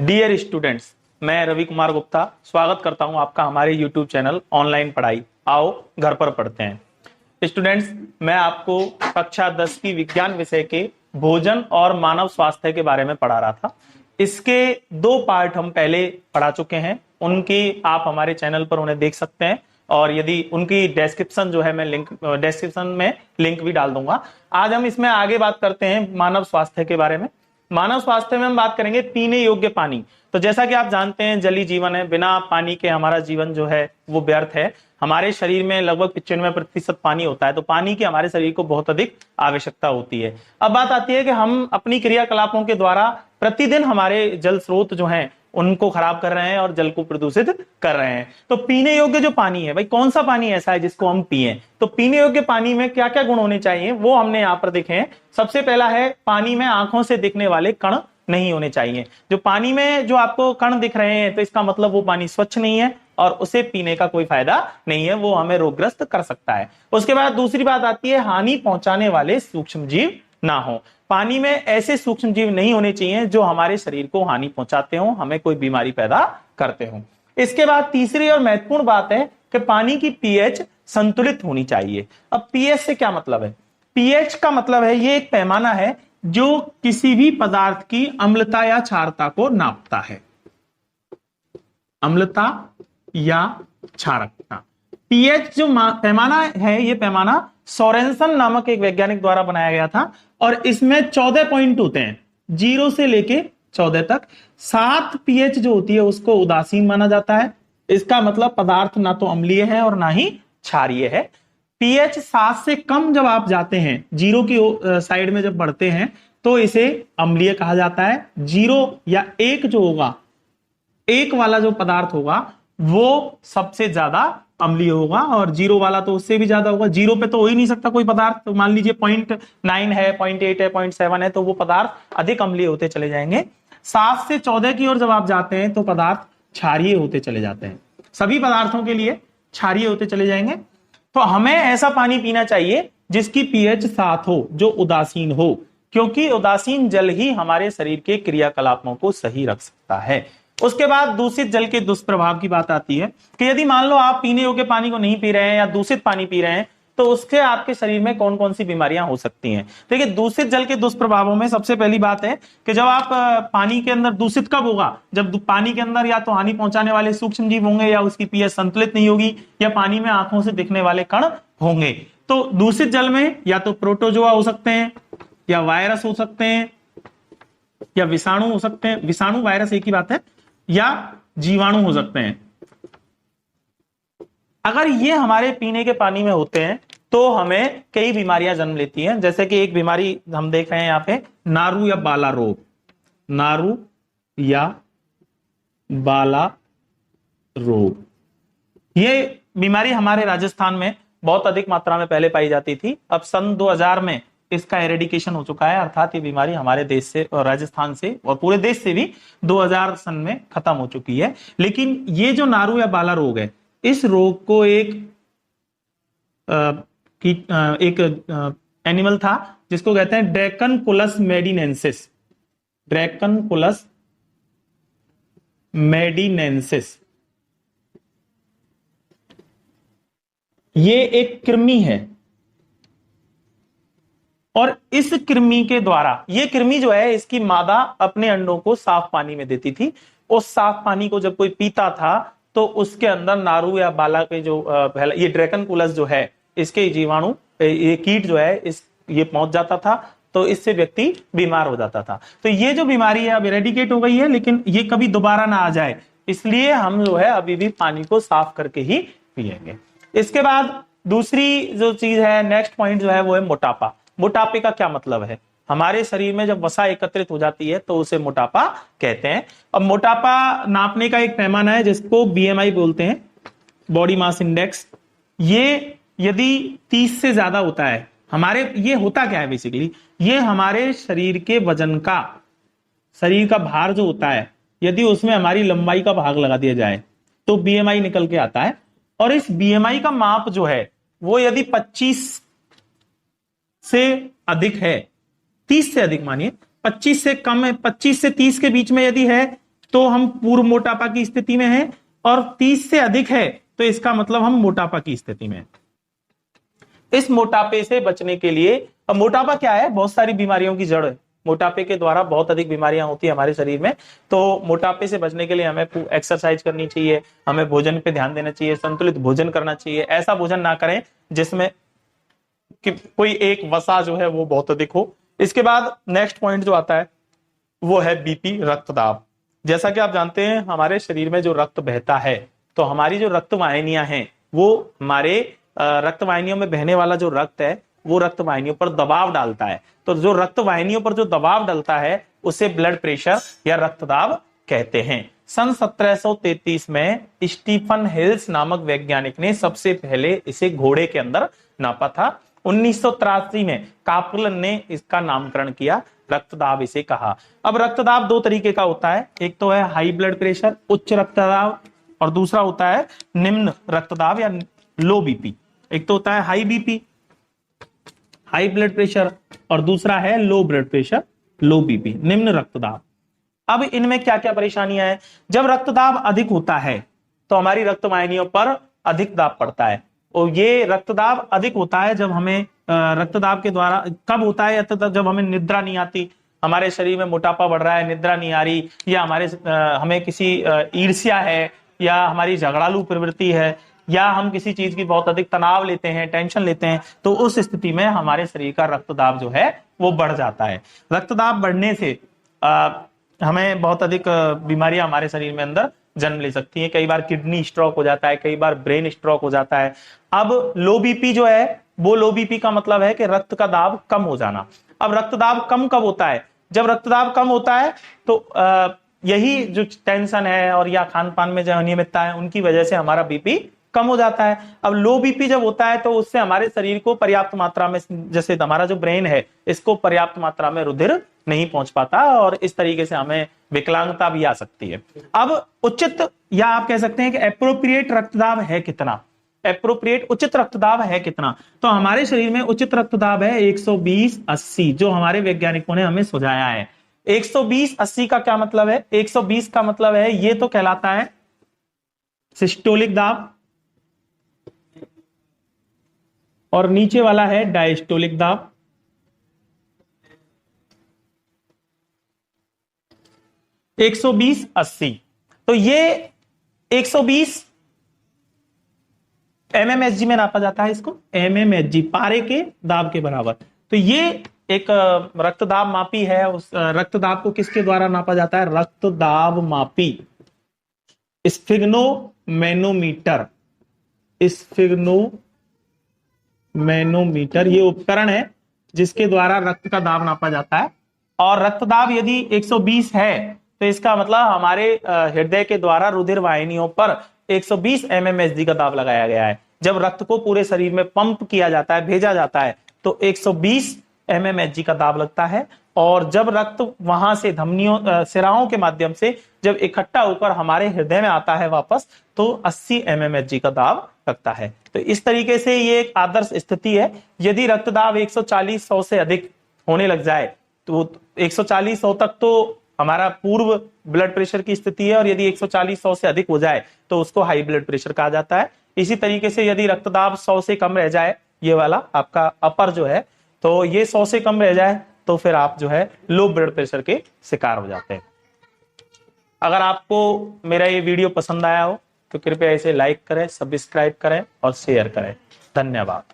Dear students, मैं रवि कुमार गुप्ता स्वागत करता हूं आपका हमारे YouTube चैनल ऑनलाइन पढ़ाई आओ घर पर पढ़ते हैं। स्टूडेंट्स, मैं आपको कक्षा 10 की विज्ञान विषय के भोजन और मानव स्वास्थ्य के बारे में पढ़ा रहा था। इसके 2 पार्ट हम पहले पढ़ा चुके हैं, उनकी आप हमारे चैनल पर उन्हें देख सकते हैं और यदि उनकी डिस्क्रिप्शन जो है मैं डिस्क्रिप्शन में लिंक भी डाल दूंगा। आज हम इसमें आगे बात करते हैं मानव स्वास्थ्य के बारे में। मानव स्वास्थ्य में हम बात करेंगे पीने योग्य पानी। तो जैसा कि आप जानते हैं, जल ही जीवन है, बिना पानी के हमारा जीवन जो है वो व्यर्थ है। हमारे शरीर में लगभग 95% पानी होता है, तो पानी की हमारे शरीर को बहुत अधिक आवश्यकता होती है। अब बात आती है कि हम अपनी क्रियाकलापों के द्वारा प्रतिदिन हमारे जल स्रोत जो हैं उनको खराब कर रहे हैं और जल को प्रदूषित कर रहे हैं। तो पीने योग्य जो पानी है, भाई कौन सा पानी ऐसा है जिसको हम पिएं? तो पीने योग्य पानी में क्या क्या गुण होने चाहिए वो हमने यहाँ पर देखे हैं। सबसे पहला है, पानी में आंखों से दिखने वाले कण नहीं होने चाहिए। जो पानी में जो आपको कण दिख रहे हैं, तो इसका मतलब वो पानी स्वच्छ नहीं है और उसे पीने का कोई फायदा नहीं है, वो हमें रोगग्रस्त कर सकता है। उसके बाद दूसरी बात आती है, हानि पहुंचाने वाले सूक्ष्म जीव ना हो। पानी में ऐसे सूक्ष्म जीव नहीं होने चाहिए जो हमारे शरीर को हानि पहुंचाते हो, हमें कोई बीमारी पैदा करते हो। इसके बाद तीसरी और महत्वपूर्ण बात है कि पानी की पीएच संतुलित होनी चाहिए। अब पीएच से क्या मतलब है? पीएच का मतलब है, ये एक पैमाना है जो किसी भी पदार्थ की अम्लता या क्षारता को नापता है। अम्लता या क्षारकता। पीएच जो पैमाना है, ये पैमाना सोरेनसन नामक एक वैज्ञानिक द्वारा बनाया गया था और इसमें 14 पॉइंट होते हैं, 0 से लेके 14 तक। 7 पीएच जो होती है उसको उदासीन माना जाता है। इसका मतलब पदार्थ ना तो अम्लीय है और ना ही क्षारीय है। पीएच 7 से कम जब आप जाते हैं, 0 की साइड में जब बढ़ते हैं, तो इसे अम्लीय कहा जाता है। 0 या 1 जो होगा, 1 वाला जो पदार्थ होगा वो सबसे ज्यादा अम्लीय होगा और 0 वाला तो उससे भी ज्यादा होगा। 0 पे तो हो ही नहीं सकता कोई पदार्थ। तो मान लीजिए 0.9 है, 0.8 है, 0.7 है, तो वो पदार्थ अधिक अम्लीय होते चले जाएंगे। 7 से 14 की ओर जब आप जाते हैं तो पदार्थ क्षारीय होते चले जाते हैं। सभी पदार्थों के लिए क्षारीय होते चले जाएंगे। तो हमें ऐसा पानी पीना चाहिए जिसकी पीएच 7 हो, जो उदासीन हो, क्योंकि उदासीन जल ही हमारे शरीर के क्रियाकलापों को सही रख सकता है। उसके बाद दूषित जल के दुष्प्रभाव की बात आती है कि यदि मान लो आप पीने योग्य पानी को नहीं पी रहे हैं या दूषित पानी पी रहे हैं, तो उसके आपके शरीर में कौन कौन सी बीमारियां हो सकती हैं। देखिए, दूषित जल के दुष्प्रभावों में सबसे पहली बात है कि जब आप पानी के अंदर, दूषित कब होगा? जब पानी के अंदर या तो हानि पहुंचाने वाले सूक्ष्म जीव होंगे, या उसकी पीएच संतुलित नहीं होगी, या पानी में आंखों से दिखने वाले कण होंगे। तो दूषित जल में या तो प्रोटोजोआ हो सकते हैं, या वायरस हो सकते हैं, या विषाणु हो सकते हैं। विषाणु वायरस एक ही बात है, या जीवाणु हो सकते हैं। अगर ये हमारे पीने के पानी में होते हैं तो हमें कई बीमारियां जन्म लेती हैं। जैसे कि एक बीमारी हम देख रहे हैं यहाँ पे, नारू या बाला रोग। नारू या बाला रोग, ये बीमारी हमारे राजस्थान में बहुत अधिक मात्रा में पहले पाई जाती थी। अब सन 2000 में इसका एरेडिकेशन हो चुका है, अर्थात ये बीमारी हमारे देश से और राजस्थान से और पूरे देश से भी 2000 सन में खत्म हो चुकी है। लेकिन ये जो नारू या बाला रोग है, इस रोग को एक एनिमल था जिसको कहते हैं ड्रैकनकुलस मेडिनेंसिस। ड्रैकनकुलस मेडिनेंसिस, ये एक कृमि है और इस कृमि के द्वारा, ये कृमि जो है, इसकी मादा अपने अंडों को साफ पानी में देती थी। उस साफ पानी को जब कोई पीता था तो उसके अंदर नारू या बाला के जो ये ड्रैकनकुलस जो है, इसके जीवाणु, ये कीट जो है, ये पहुंच जाता था, तो इससे व्यक्ति बीमार हो जाता था। तो ये जो बीमारी है अब इरेडिकेट हो गई है, लेकिन ये कभी दोबारा ना आ जाए, इसलिए हम जो है अभी भी पानी को साफ करके ही पिएंगे। इसके बाद दूसरी जो चीज है, नेक्स्ट पॉइंट जो है, वो है मोटापा। मोटापे का क्या मतलब है? हमारे शरीर में जब वसा एकत्रित हो जाती है तो उसे मोटापा कहते हैं। अब मोटापा नापने का एक पैमाना है जिसको बीएमआई बोलते हैं, बॉडी मास इंडेक्स। ये यदि 30 से ज्यादा होता है, हमारे, ये होता क्या है बेसिकली, ये हमारे शरीर के वजन का, शरीर का भार जो होता है, यदि उसमें हमारी लंबाई का भाग लगा दिया जाए तो बीएमआई निकल के आता है। और इस बीएमआई का माप जो है वो यदि 25 से अधिक है, 30 से अधिक मानिए, 25 से कम है, 25 से 30 के बीच में यदि है तो हम पूर्व मोटापा की स्थिति में हैं, और 30 से अधिक है तो इसका मतलब हम मोटापा की स्थिति में हैं। इस मोटापे से बचने के लिए, अब मोटापा क्या है, बहुत सारी बीमारियों की जड़ है। मोटापे के द्वारा बहुत अधिक बीमारियां होती है हमारे शरीर में। तो मोटापे से बचने के लिए हमें एक्सरसाइज करनी चाहिए, हमें भोजन पे ध्यान देना चाहिए, संतुलित भोजन करना चाहिए। ऐसा भोजन ना करें जिसमें कि कोई एक वसा जो है वो बहुत अधिक हो। इसके बाद नेक्स्ट पॉइंट जो आता है वो है बीपी, रक्तदाब। जैसा कि आप जानते हैं हमारे शरीर में जो रक्त बहता है, तो हमारी जो रक्त वाहिनियां हैं वो हमारे रक्त वाहिनियों में बहने वाला जो रक्त है वो रक्त वाहिनियों पर दबाव डालता है। तो जो रक्त वाहिनियों पर जो दबाव डालता है उसे ब्लड प्रेशर या रक्तदाब कहते हैं। सन 1733 में स्टीफन हिल्स नामक वैज्ञानिक ने सबसे पहले इसे घोड़े के अंदर नापा था। 1983 में कापलन ने इसका नामकरण किया, रक्तदाब इसे कहा। अब रक्तदाब दो तरीके का होता है, एक तो है हाई ब्लड प्रेशर, उच्च रक्तदाब, और दूसरा होता है निम्न रक्तदाब या लो बीपी। एक तो होता है high BP, high blood pressure, और दूसरा है लो ब्लड प्रेशर, लो बीपी, निम्न रक्तदाब। अब इनमें क्या क्या परेशानियां हैं? जब रक्तदाब अधिक होता है तो हमारी रक्त वाहिनियों पर अधिक दाब पड़ता है, और ये रक्तदाब अधिक होता है जब हमें रक्तदाब के द्वारा कब होता है, जब हमें निद्रा नहीं आती, हमारे शरीर में मोटापा बढ़ रहा है, निद्रा नहीं आ रही, या हमें किसी ईर्ष्या है, या हमारी झगड़ालू प्रवृत्ति है, या हम किसी चीज की बहुत अधिक तनाव लेते हैं, टेंशन लेते हैं, तो उस स्थिति में हमारे शरीर का रक्तदाब जो है वो बढ़ जाता है। रक्तदाब बढ़ने से हमें बहुत अधिक बीमारियां हमारे शरीर में अंदर जन्म ले सकती हैं। कई बार किडनी स्ट्रोक हो जाता है, कई बार ब्रेन स्ट्रोक हो जाता है। अब लो बीपी जो है वो, लो बीपी का मतलब है कि रक्त का दाब कम हो जाना। अब रक्तदाब कम कब होता है? जब रक्तदाब कम होता है तो यही जो टेंशन है और या खान पान में जो अनियमितता है उनकी वजह से हमारा बीपी कम हो जाता है। अब लो बीपी जब होता है तो उससे हमारे शरीर को पर्याप्त मात्रा में, जैसे हमारा जो ब्रेन है इसको पर्याप्त मात्रा में रुधिर नहीं पहुंच पाता, और इस तरीके से हमें विकलांगता भी आ सकती है। अब उचित, या आप कह सकते हैं कि एप्रोप्रिएट रक्तदाब है कितना, एप्रोप्रिएट उचित रक्तदाब है कितना? तो हमारे शरीर में उचित रक्तदाब है 120/80, जो हमारे वैज्ञानिकों ने हमें सुझाया है। 120/80 का क्या मतलब है? 120 का मतलब है ये तो कहलाता है सिस्टोलिक दाब, और नीचे वाला है डायस्टोलिक दाब। तो 120/80, तो ये 120 mmHg में नापा जाता है, इसको mmHg, पारे के दाब के बराबर। तो ये एक रक्तदाब मापी है। उस रक्तदाब को किसके द्वारा नापा जाता है? रक्तदाब मापी स्फिग्नोमैनोमीटर, स्फिग्नोमैनोमीटर ये उपकरण है जिसके द्वारा रक्त का दाब नापा जाता है। और रक्तदाब यदि 120 है तो इसका मतलब हमारे हृदय के द्वारा रुधिर वाहिनियों पर 120 mmHg का दाब लगाया गया है। जब रक्त को पूरे शरीर में पंप किया जाता है, भेजा जाता है, तो 120 mmHg का दाब लगता है। और जब रक्त वहां से धमनियों, सिराओं के माध्यम से जब इकट्ठा होकर हमारे हृदय में आता है वापस, तो 80 mmHg का दाब लगता है। तो इस तरीके से ये एक आदर्श स्थिति है। यदि रक्तदाब 140/100 से अधिक होने लग जाए तो 140/100 तक तो हमारा पूर्व ब्लड प्रेशर की स्थिति है, और यदि 140/100 से अधिक हो जाए तो उसको हाई ब्लड प्रेशर कहा जाता है। इसी तरीके से यदि रक्तदाब 100 से कम रह जाए, ये वाला आपका अपर जो है, तो ये 100 से कम रह जाए तो फिर आप जो है लो ब्लड प्रेशर के शिकार हो जाते हैं। अगर आपको मेरा ये वीडियो पसंद आया हो तो कृपया इसे लाइक करें, सब्सक्राइब करें और शेयर करें। धन्यवाद।